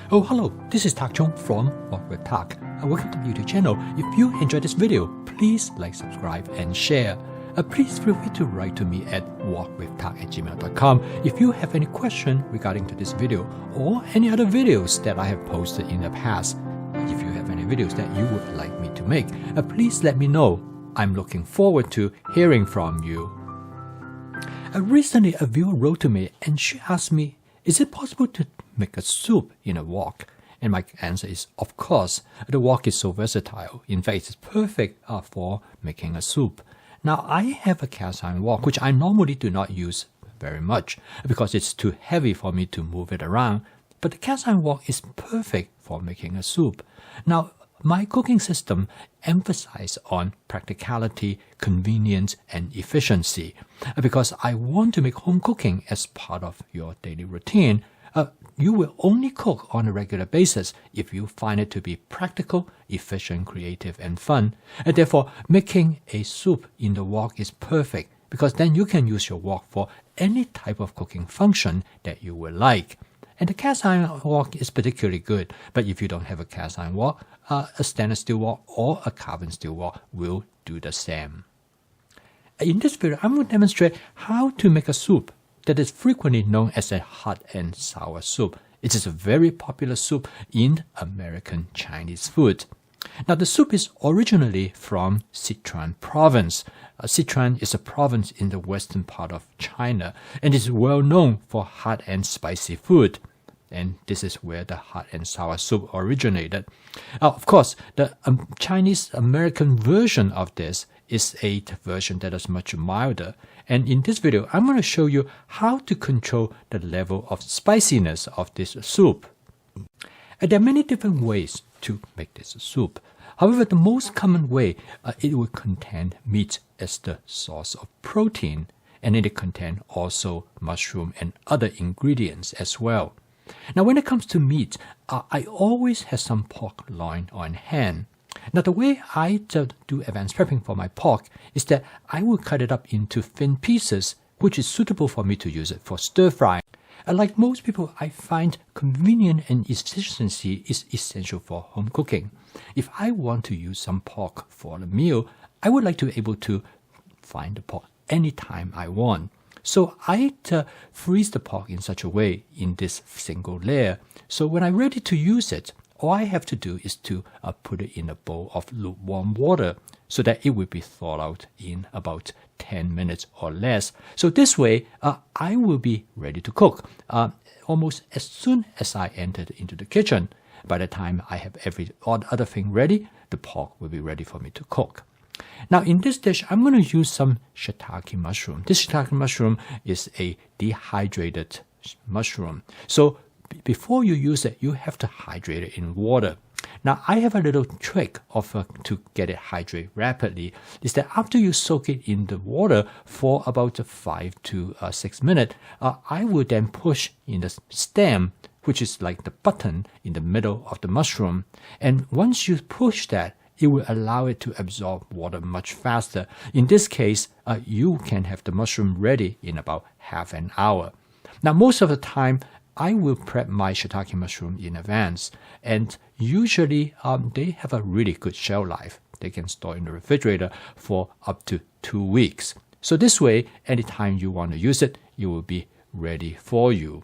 Oh, hello, this is Tak Chung from Walk with Tak. Welcome to my YouTube channel. If you enjoyed this video, please like, subscribe, and share. Please feel free to write to me at walkwithtak@gmail.com if you have any question regarding to this video or any other videos that I have posted in the past. If you have any videos that you would like me to make, please let me know. I'm looking forward to hearing from you. Recently, a viewer wrote to me and she asked me, is it possible to make a soup in a wok? And my answer is, of course. The wok is so versatile. In fact, it's perfect for making a soup. Now, I have a cast iron wok, which I normally do not use very much because it's too heavy for me to move it around. But the cast iron wok is perfect for making a soup. Now, my cooking system emphasizes on practicality, convenience, and efficiency. Because I want to make home cooking as part of your daily routine, you will only cook on a regular basis if you find it to be practical, efficient, creative, and fun. And therefore, making a soup in the wok is perfect because then you can use your wok for any type of cooking function that you would like. And the cast iron wok is particularly good, but if you don't have a cast iron wok, a stainless steel wok or a carbon steel wok will do the same. In this video, I'm going to demonstrate how to make a soup that is frequently known as a hot and sour soup. It is a very popular soup in American Chinese food. Now, the soup is originally from Sichuan province. Sichuan is a province in the western part of China and is well known for hot and spicy food. And this is where the hot and sour soup originated. Of course, the Chinese-American version of this is a version that is much milder. And in this video, I'm going to show you how to control the level of spiciness of this soup. There are many different ways to make this soup. However, the most common way, it will contain meat as the source of protein, and it contains also mushroom and other ingredients as well. Now, when it comes to meat, I always have some pork loin on hand. Now, the way I do advanced prepping for my pork is that I will cut it up into thin pieces, which is suitable for me to use it for stir fry. Like most people, I find convenience and efficiency is essential for home cooking. If I want to use some pork for the meal, I would like to be able to find the pork anytime I want. So I freeze the pork in such a way in this single layer. So when I'm ready to use it, all I have to do is to put it in a bowl of lukewarm water so that it will be thawed out in about 10 minutes or less. So this way, I will be ready to cook almost as soon as I entered into the kitchen. By the time I have every other thing ready, the pork will be ready for me to cook. Now, in this dish, I'm going to use some shiitake mushroom. This shiitake mushroom is a dehydrated mushroom. So before you use it, you have to hydrate it in water. Now, I have a little trick to get it hydrated rapidly, is that after you soak it in the water for about 5 to 6 minutes, I will then push in the stem, which is like the button in the middle of the mushroom. And once you push that, it will allow it to absorb water much faster. In this case, you can have the mushroom ready in about half an hour. Now, most of the time, I will prep my shiitake mushroom in advance, and usually they have a really good shelf life. They can store in the refrigerator for up to 2 weeks. So this way, anytime you want to use it, it will be ready for you.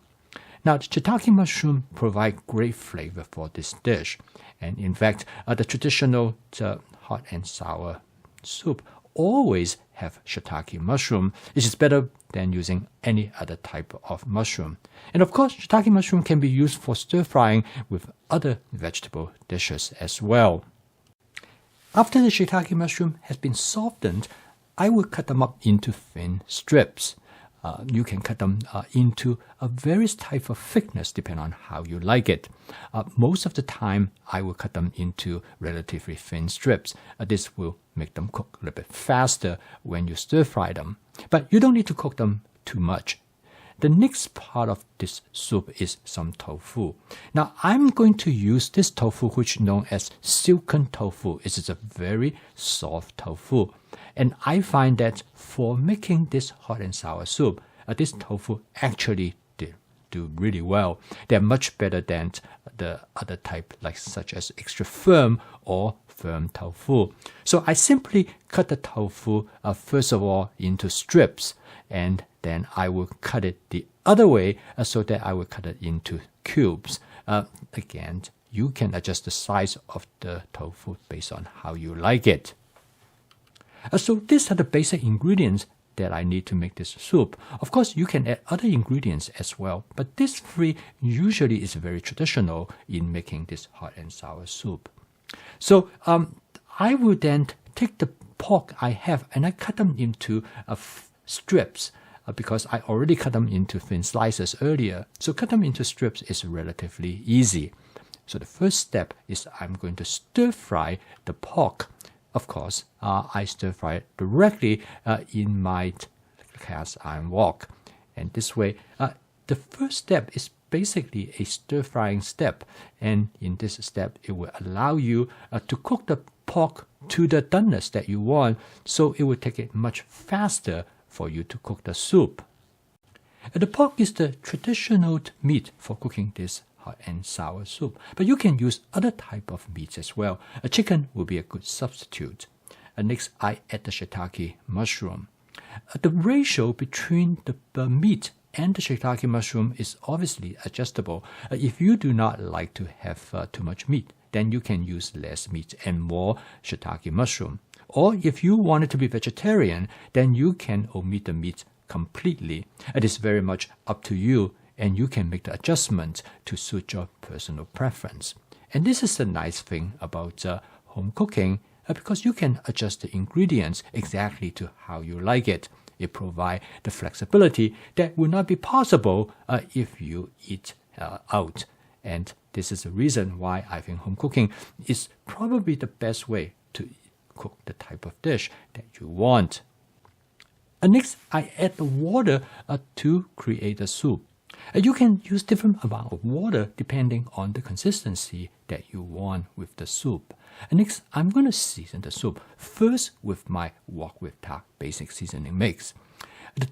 Now, the shiitake mushroom provide great flavor for this dish. And in fact, the traditional hot and sour soup always have shiitake mushroom. It is better than using any other type of mushroom. And of course, shiitake mushroom can be used for stir frying with other vegetable dishes as well. After the shiitake mushroom has been softened, I will cut them up into thin strips. You can cut them into a various type of thickness depending on how you like it. Most of the time, I will cut them into relatively thin strips. This will make them cook a little bit faster when you stir fry them. But you don't need to cook them too much. The next part of this soup is some tofu. Now, I'm going to use this tofu, which is known as silken tofu. It is a very soft tofu. And I find that for making this hot and sour soup, this tofu actually do really well. They're much better than the other type, like such as extra firm or firm tofu. So I simply cut the tofu first of all into strips, and then I will cut it the other way so that I will cut it into cubes. Again, you can adjust the size of the tofu based on how you like it. So these are the basic ingredients that I need to make this soup. Of course, you can add other ingredients as well, but this three usually is very traditional in making this hot and sour soup. So I will then take the pork I have and I cut them into strips because I already cut them into thin slices earlier. So cut them into strips is relatively easy. So the first step is I'm going to stir fry the pork. Of course, I stir fry it directly in my cast iron wok. And this way, the first step is basically a stir frying step. And in this step, it will allow you to cook the pork to the doneness that you want. So it will take it much faster for you to cook the soup. The pork is the traditional meat for cooking this hot and sour soup, but you can use other type of meats as well. A chicken will be a good substitute. Next, I add the shiitake mushroom. The ratio between the meat and the shiitake mushroom is obviously adjustable. If you do not like to have too much meat, then you can use less meat and more shiitake mushroom. Or if you want it to be vegetarian, then you can omit the meat completely. It is very much up to you, and you can make the adjustment to suit your personal preference. And this is the nice thing about home cooking, because you can adjust the ingredients exactly to how you like it. It provides the flexibility that will not be possible if you eat out. And this is the reason why I think home cooking is probably the best way to cook the type of dish that you want. Next, I add the water to create the soup. You can use different amount of water depending on the consistency that you want with the soup. Next, I'm going to season the soup first with my wok with tak basic seasoning mix.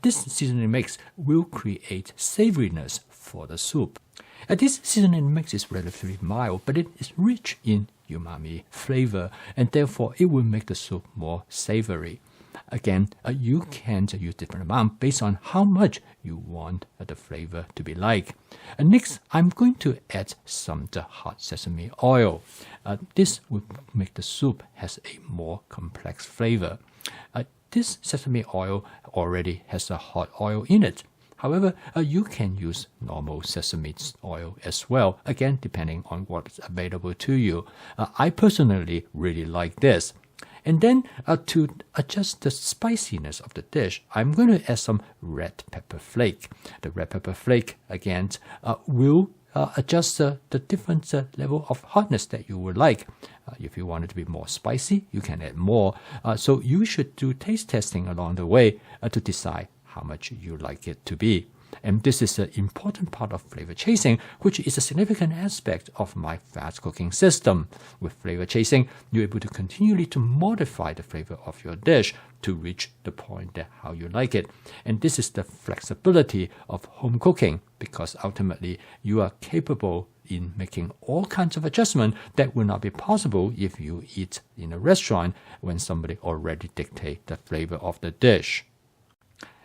This seasoning mix will create savoriness for the soup. This seasoning mix is relatively mild, but it is rich in umami flavor, and therefore it will make the soup more savory. Again, you can use different amount based on how much you want the flavor to be like. Next, I'm going to add some the hot sesame oil. This will make the soup has a more complex flavor. This sesame oil already has a hot oil in it. However, you can use normal sesame oil as well, again, depending on what's available to you. I personally really like this. And then to adjust the spiciness of the dish, I'm going to add some red pepper flake. The red pepper flake, again, will adjust the different level of hotness that you would like. If you want it to be more spicy, you can add more. So you should do taste testing along the way to decide how much you like it to be. And this is an important part of flavor chasing, which is a significant aspect of my fast cooking system. With flavor chasing, you're able to continually to modify the flavor of your dish to reach the point that how you like it. And this is the flexibility of home cooking, because ultimately you are capable in making all kinds of adjustments that will not be possible if you eat in a restaurant when somebody already dictates the flavor of the dish.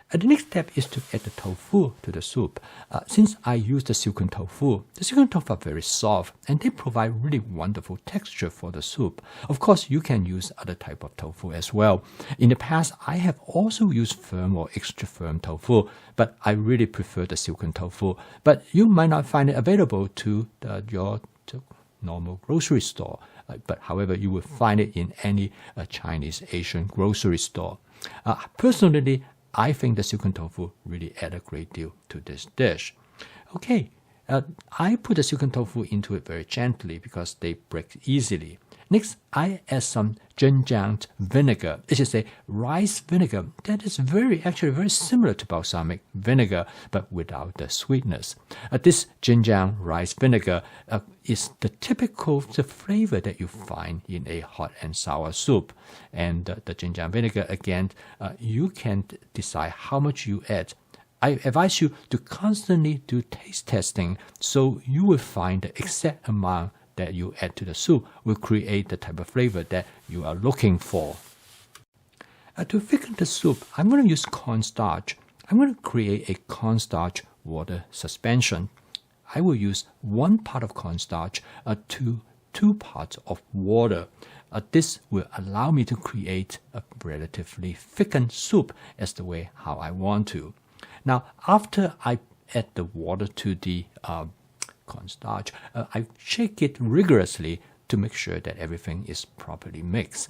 The next step is to add the tofu to the soup. Since I use the silken tofu are very soft and they provide really wonderful texture for the soup. Of course, you can use other type of tofu as well. In the past, I have also used firm or extra firm tofu, but I really prefer the silken tofu. But you might not find it available to your normal grocery store. But however, you will find it in any Chinese Asian grocery store. Personally, I think the silken tofu really add a great deal to this dish. Okay, I put the silken tofu into it very gently because they break easily. Next, I add some doenjang vinegar. It is a rice vinegar that is actually very similar to balsamic vinegar, but without the sweetness. This doenjang rice vinegar is the typical flavor that you find in a hot and sour soup. And the doenjang vinegar, again, you can decide how much you add. I advise you to constantly do taste testing so you will find the exact amount that you add to the soup will create the type of flavor that you are looking for. To thicken the soup, I'm going to use cornstarch. I'm going to create a cornstarch water suspension. I will use 1 part of cornstarch to 2 parts of water. This will allow me to create a relatively thickened soup as the way how I want to. Now, after I add the water to the cornstarch, I shake it rigorously to make sure that everything is properly mixed.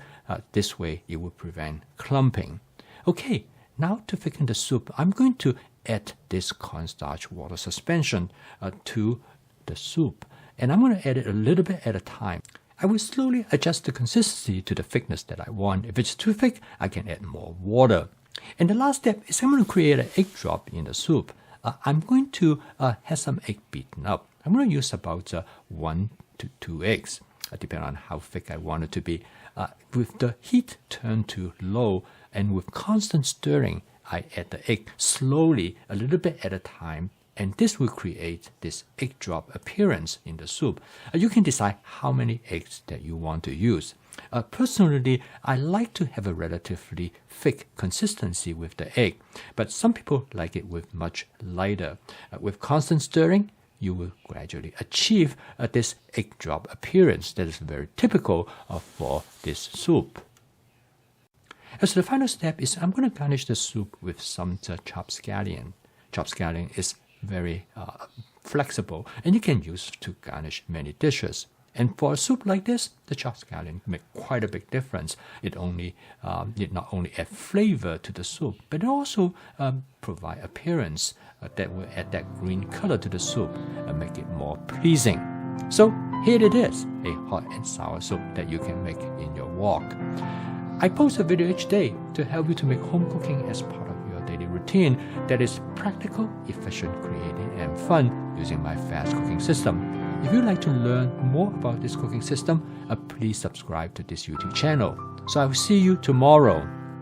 This way, it will prevent clumping. Okay, now to thicken the soup, I'm going to add this cornstarch water suspension to the soup. And I'm going to add it a little bit at a time. I will slowly adjust the consistency to the thickness that I want. If it's too thick, I can add more water. And the last step is I'm going to create an egg drop in the soup. I'm going to have some egg beaten up. I'm going to use about 1 to 2 eggs, depending on how thick I want it to be. With the heat turned to low and with constant stirring, I add the egg slowly, a little bit at a time, and this will create this egg drop appearance in the soup. You can decide how many eggs that you want to use. Personally, I like to have a relatively thick consistency with the egg, but some people like it with much lighter. With constant stirring, you will gradually achieve this egg drop appearance that is very typical for this soup. As the final step is I'm going to garnish the soup with some chopped scallion. Chopped scallion is very flexible and you can use to garnish many dishes. And for a soup like this, the chopped scallion make quite a big difference. It not only add flavor to the soup, but it also provide appearance that will add that green color to the soup and make it more pleasing. So here it is, a hot and sour soup that you can make in your wok. I post a video each day to help you to make home cooking as part of your daily routine that is practical, efficient, creative, and fun using my fast cooking system. If you'd like to learn more about this cooking system, please subscribe to this YouTube channel. So I will see you tomorrow.